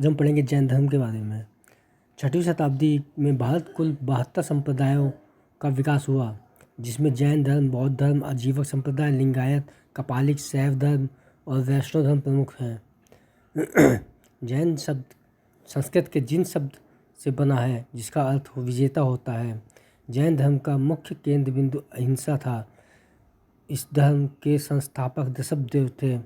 आज हम पढ़ेंगे जैन धर्म के बारे में। 6वीं शताब्दी में भारत कुल 72 संप्रदायों का विकास हुआ, जिसमें जैन धर्म, बौद्ध धर्म, आजीवक संप्रदाय, लिंगायत, कपालिक, शैव धर्म और वैष्णव धर्म प्रमुख हैं। जैन शब्द संस्कृत के जिन शब्द से बना है, जिसका अर्थ विजेता होता है। जैन धर्म का मुख्य केंद्र बिंदु अहिंसा था। इस धर्म के संस्थापक ऋषभदेव थे।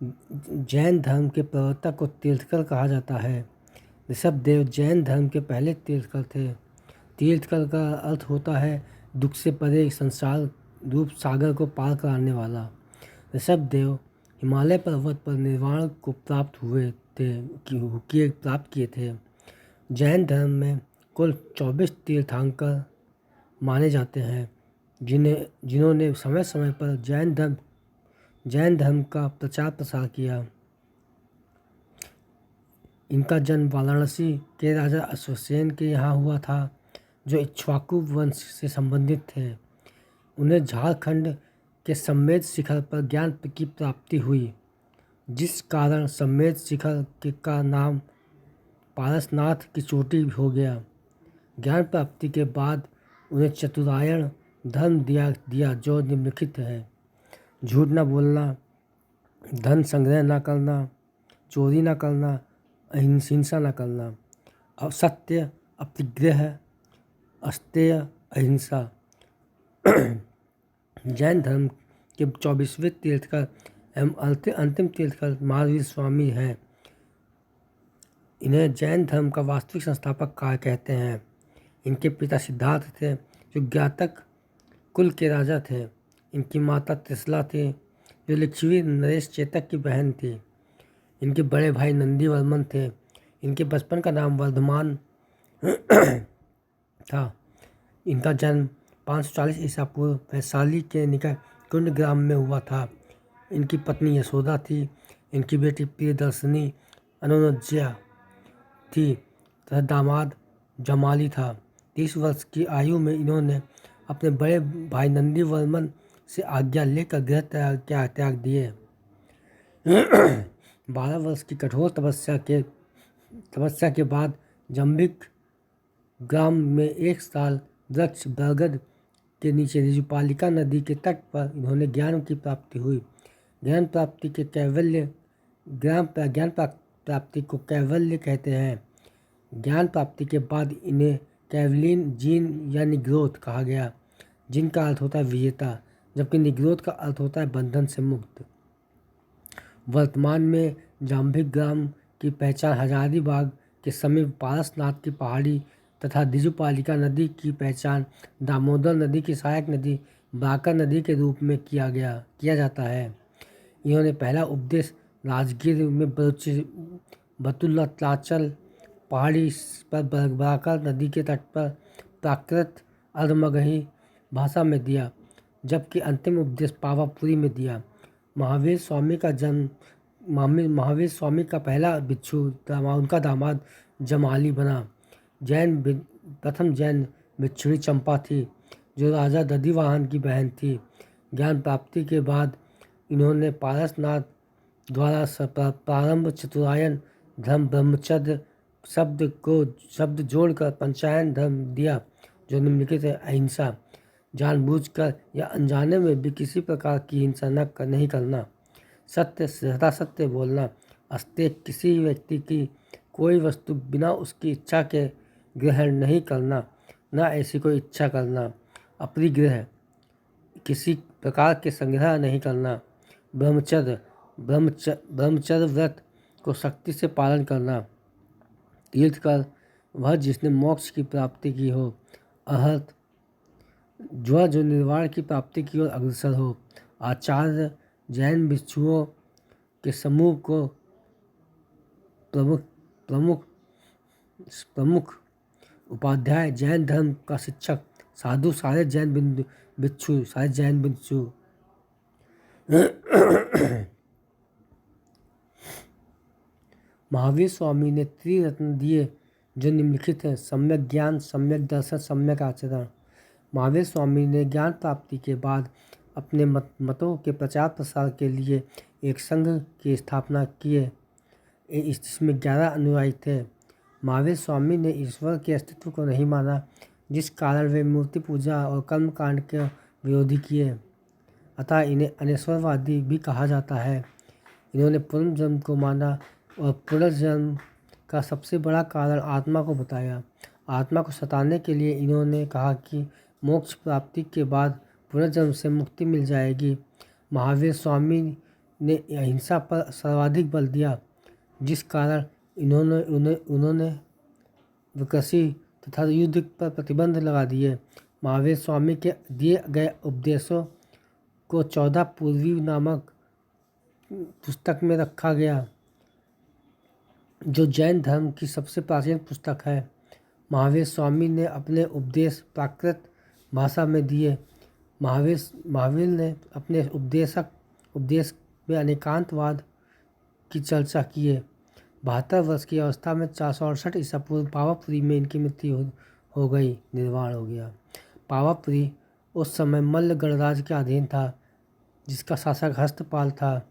जैन धर्म के प्रवर्तक को तीर्थंकर कहा जाता है। ऋषभदेव जैन धर्म के पहले तीर्थंकर थे। तीर्थंकर का अर्थ होता है दुख से परे, संसार रूप सागर को पार कराने वाला। ऋषभदेव हिमालय पर्वत पर निर्वाण को प्राप्त किए थे। जैन धर्म में कुल 24 तीर्थंकर माने जाते हैं, जिन्होंने समय समय पर जैन धर्म का प्रचार प्रसार किया। इनका जन्म वाराणसी के राजा अश्वसेन के यहाँ हुआ था, जो इक्ष्वाकु वंश से संबंधित थे। उन्हें झारखंड के सम्मेद शिखर पर ज्ञान की प्राप्ति हुई, जिस कारण सम्मेद शिखर का नाम पारसनाथ की चोटी हो गया। ज्ञान प्राप्ति के बाद उन्हें चतुरायण धर्म दिया जो निम्नलिखित है: झूठ न बोलना, धन संग्रह न करना, चोरी न करना, हिंसा न करना, असत्य, अतिग्रह, अस्तेय, अहिंसा। जैन धर्म के 24वें तीर्थंकर एवं अंतिम तीर्थंकर महावीर स्वामी हैं। इन्हें जैन धर्म का वास्तविक संस्थापक कहते हैं। इनके पिता सिद्धार्थ थे, जो ज्ञातक कुल के राजा थे। इनकी माता त्रिशला थी, जो लिच्छवी नरेश चेतक की बहन थी। इनके बड़े भाई नंदीवर्मन थे। इनके बचपन का नाम वर्धमान था। इनका जन्म 540 ईसा पूर्व वैशाली के निकट कुंड ग्राम में हुआ था। इनकी पत्नी यशोदा थी। इनकी बेटी प्रियदर्शनी अनुनज्या थी तथा दामाद जमाली था। 30 वर्ष की आयु में इन्होंने अपने बड़े भाई नंदीवर्मन से आज्ञा लेकर गृह त्याग दिए। 12 वर्ष की कठोर तपस्या के बाद जंभिक ग्राम में 1 साल वृक्ष बरगद के नीचे ऋजुपालिका नदी के तट पर इन्होंने ज्ञान की प्राप्ति हुई। ज्ञान प्राप्ति को कैवल्य कहते हैं। ज्ञान प्राप्ति के बाद इन्हें कैवलिन जीन या निग्रोध कहा गया, जिनका अर्थ होता है विजेता, जबकि निग्रोध का अर्थ होता है बंधन से मुक्त। वर्तमान में जाम्भिक ग्राम की पहचान हजारीबाग के समीप पारसनाथ की पहाड़ी तथा ऋजुपालिका नदी की पहचान दामोदर नदी की सहायक नदी बांका नदी के रूप में किया जाता है। इन्होंने पहला उपदेश राजगीर में बतुल्लाचाल पहाड़ी पर बांका नदी के तट पर प्राकृत अर्धमगही भाषा में दिया, जबकि अंतिम उपदेश पावापुरी में दिया। महावीर स्वामी का पहला भिक्षु उनका दामाद जमाली बना। प्रथम जैन भिक्षुणी चंपा थी, जो राजा दधिवाहन की बहन थी। ज्ञान प्राप्ति के बाद इन्होंने पारसनाथ द्वारा प्रारंभ चतुरायन धर्म ब्रह्मचर्य शब्द जोड़कर पंचायन धर्म दिया, जो निम्नलिखित है: अहिंसा, जानबूझकर या अनजाने में भी किसी प्रकार की हिंसा नहीं करना, सत्य, सत्य बोलना, अस्तेय, किसी व्यक्ति की कोई वस्तु बिना उसकी इच्छा के ग्रहण नहीं करना, न ऐसी कोई इच्छा करना, अपरिग्रह, किसी प्रकार के संग्रह नहीं करना, ब्रह्मचर्य व्रत को सख्ती से पालन करना, तीर्थंकर, वह जिसने मोक्ष की प्राप्ति की हो, अहत, जो निर्वाण की प्राप्ति की ओर अग्रसर हो, आचार्य, जैन भिक्षुओं के समूह को प्रमुख, उपाध्याय, जैन धर्म का शिक्षक, साधु, सारे जैन भिक्षु। महावीर स्वामी ने त्रिरत्न दिए, जो निम्नलिखित हैं: सम्यक ज्ञान, सम्यक दर्शन, सम्यक आचरण। महावीर स्वामी ने ज्ञान प्राप्ति के बाद अपने मतों के प्रचार प्रसार के लिए एक संघ की स्थापना किए। इसमें 11 अनुयायी थे। महावीर स्वामी ने ईश्वर के अस्तित्व को नहीं माना, जिस कारण वे मूर्ति पूजा और कर्मकांड के विरोधी किए, अतः इन्हें अनेश्वरवादी भी कहा जाता है। इन्होंने पुनर्जन्म को माना और पुनर्जन्म का सबसे बड़ा कारण आत्मा को बताया। आत्मा को सताने के लिए इन्होंने कहा कि मोक्ष प्राप्ति के बाद पुनर्जन्म से मुक्ति मिल जाएगी। महावीर स्वामी ने अहिंसा पर सर्वाधिक बल दिया, जिस कारण उन्होंने विकृषि तथा युद्ध पर प्रतिबंध लगा दिए। महावीर स्वामी के दिए गए उपदेशों को 14 पूर्वी नामक पुस्तक में रखा गया, जो जैन धर्म की सबसे प्राचीन पुस्तक है। महावीर स्वामी ने अपने उपदेश प्राकृत भाषा में दिए। महावीर ने अपने उपदेश में अनेकांतवाद की चर्चा किए। 72 वर्ष की अवस्था में 468 ईसा पूर्व पावापुरी में इनकी मृत्यु हो गई, निर्वाण हो गया। पावापुरी उस समय मल्ल गणराज्य के अधीन था, जिसका शासक हस्तपाल था।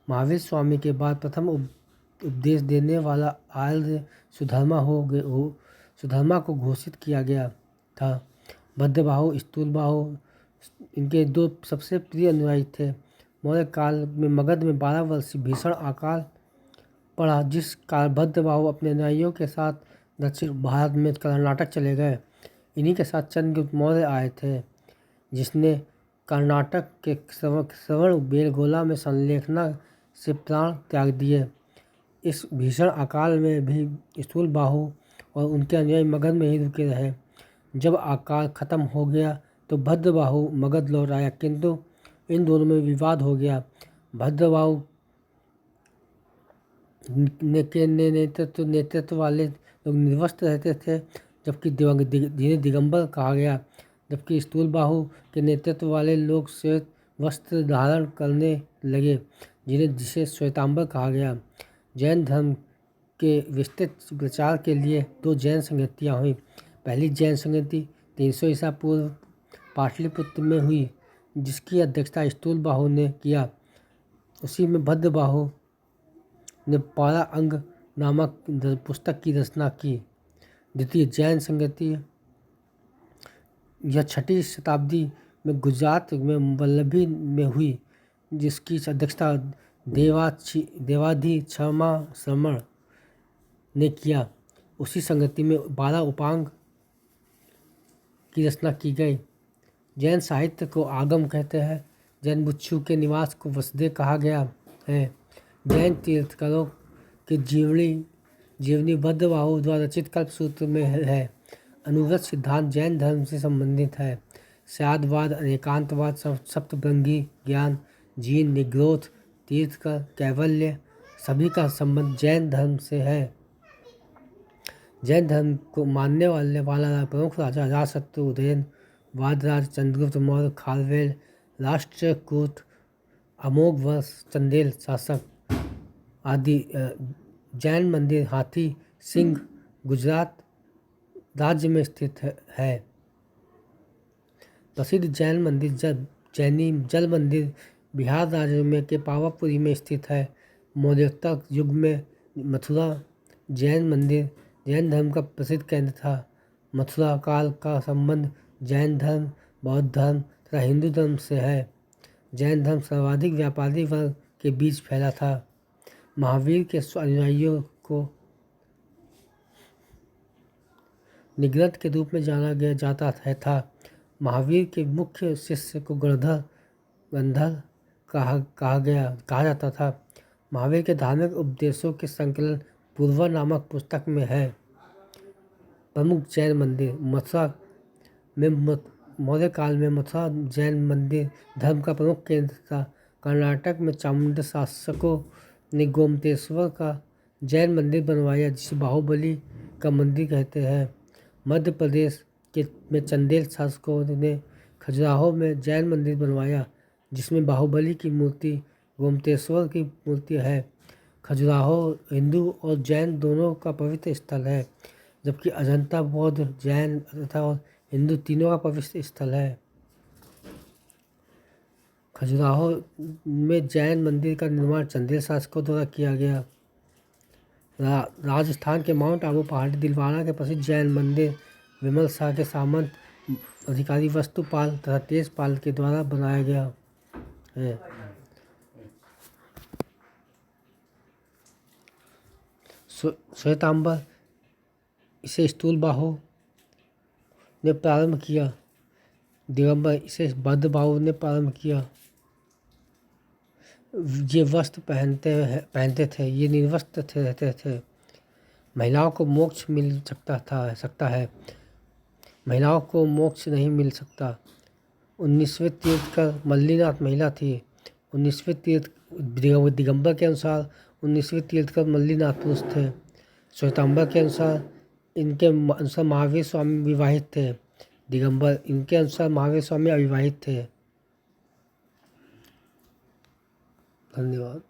महावीर स्वामी के बाद प्रथम उपदेश देने वाला आर्य सुधर्मा को घोषित किया गया था। भद्रबाहु, स्थूलबाहु इनके 2 सबसे प्रिय अनुयायी थे। मौर्य काल में मगध में 12 वर्षीय भीषण अकाल पड़ा, जिस कारण भद्रबाहु अपने अनुयायियों के साथ दक्षिण भारत में कर्नाटक चले गए। इन्हीं के साथ चंद्रगुप्त मौर्य आए थे, जिसने कर्नाटक के श्रवण बेलगोला में संलेखना से प्राण त्याग दिए। इस भीषण अकाल में भी स्थूलबाहु और उनके अनुयायी मगध में ही रुके रहे। जब अकाल खत्म हो गया तो भद्रबाहु मगध लौट आया, किंतु इन दोनों में विवाद हो गया। भद्रबाहु के नेतृत्व वाले लोग निर्वस्त्र रहते थे, जबकि जिन्हें दिगंबर कहा गया, जबकि स्थूलबाहु के नेतृत्व वाले लोग श्वेत वस्त्र धारण करने लगे, जिसे श्वेतांबर कहा गया। जैन धर्म के विस्तृत प्रचार के लिए 2 जैन संगतियाँ हुई। पहली जैन संगति 300 ईसा पूर्व पाटलिपुत्र में हुई, जिसकी अध्यक्षता स्थूलबाहु ने किया। उसी में भद्रबाहु ने 12 अंग नामक पुस्तक की रचना की। द्वितीय जैन संगति यह 6वीं शताब्दी में गुजरात में वल्लभी में हुई, जिसकी अध्यक्षता देवाधि क्षमा श्रमण ने किया। उसी संगति में 12 उपांग की रचना की गई। जैन साहित्य को आगम कहते हैं। जैन भिक्षु के निवास को वसुदेव कहा गया है। जैन तीर्थंकरों की जीवनी भद्रबाहु द्वारा रचित कल्पसूत्र में है। अनुव्रत सिद्धांत जैन धर्म से संबंधित है। स्यादवाद, अनेकांतवाद, सप्तभृंगी ज्ञान, जीन, निग्रोध, तीर्थंकर, कैवल्य सभी का संबंध जैन धर्म से है। जैन धर्म को मानने वाला प्रमुख राजा अजातशत्रु, उदयन, वादराज, चंद्रगुप्त मौर्य, खारवेल, राष्ट्रकूट, अमोघवर्ष, चंदेल शासक आदि। जैन मंदिर हाथी सिंह गुजरात राज्य में स्थित है। प्रसिद्ध जैन मंदिर जैनी जल मंदिर बिहार राज्य में के पावापुरी में स्थित है। मौर्योत्तर युग में मथुरा जैन मंदिर जैन धर्म का प्रसिद्ध केंद्र था। मथुरा काल का संबंध जैन धर्म, बौद्ध धर्म तथा हिंदू धर्म से है। जैन धर्म सर्वाधिक व्यापारी वर्ग के बीच फैला था। महावीर के अनुयायियों को निग्रत के रूप में जाना जाता था। महावीर के मुख्य शिष्य को गंधर कहा जाता था। महावीर के धार्मिक उपदेशों के संकलन पूर्वा नामक पुस्तक में है। प्रमुख जैन मंदिर मथुरा में मौर्य काल में मथुरा जैन मंदिर धर्म का प्रमुख केंद्र था। कर्नाटक में चामुंडा शासकों ने गोमतेश्वर का जैन मंदिर बनवाया, जिसे बाहुबली का मंदिर कहते हैं। मध्य प्रदेश में चंदेल शासकों ने खजुराहो में जैन मंदिर बनवाया, जिसमें बाहुबली की मूर्ति, गोमतेश्वर की मूर्ति है। खजुराहो हिंदू और जैन दोनों का पवित्र स्थल है, जबकि अजंता बौद्ध, जैन तथा हिंदू तीनों का पवित्र स्थल है। खजुराहो में जैन मंदिर का निर्माण चंदेल शासकों द्वारा किया गया। राजस्थान के माउंट आबू पहाड़ी दिलवाड़ा के प्रसिद्ध जैन मंदिर विमल शाह के सामंत अधिकारी वस्तुपाल तथा तेजपाल के द्वारा बनाया गया है। श्वेतांबर इसे स्थूलबाहु ने प्रारंभ किया। दिगंबर इसे भद्रबाहु ने प्रारंभ किया। ये वस्त्र पहनते थे, ये निर्वस्त्र रहते थे। महिलाओं को मोक्ष मिल सकता है, महिलाओं को मोक्ष नहीं मिल सकता। 19वें तीर्थंकर मल्लीनाथ महिला थी। 19वें दिगंबर के अनुसार 19वें तीर्थंकर मल्लीनाथ पुरुष थे। श्वेतांबर के अनुसार इनके अनुसार महावीर स्वामी विवाहित थे। दिगंबर इनके अनुसार महावीर स्वामी अविवाहित थे। धन्यवाद।